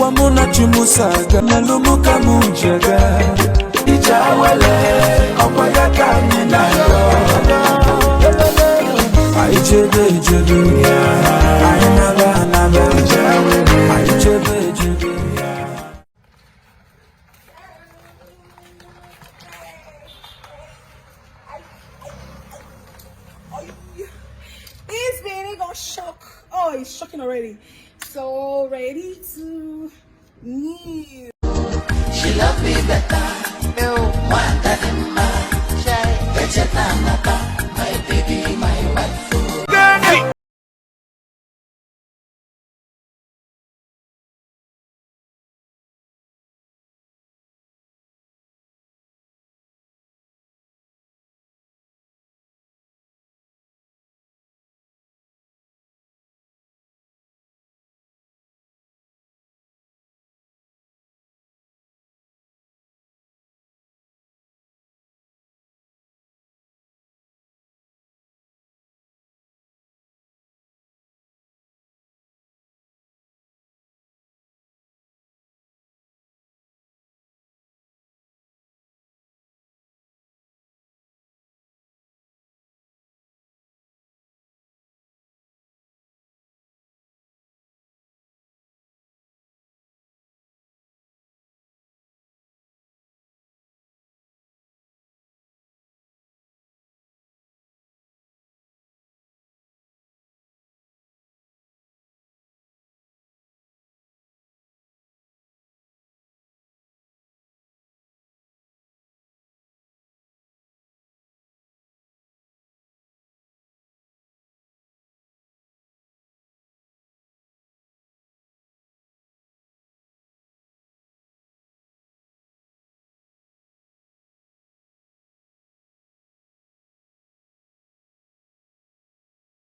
Wamuna chimusaga Nalumuka mujaga Ijawele Okwayaka ninayo I jebe I never I jebe This baby got shock. Oh, it's shocking already. So ready to new. She love me better. No one.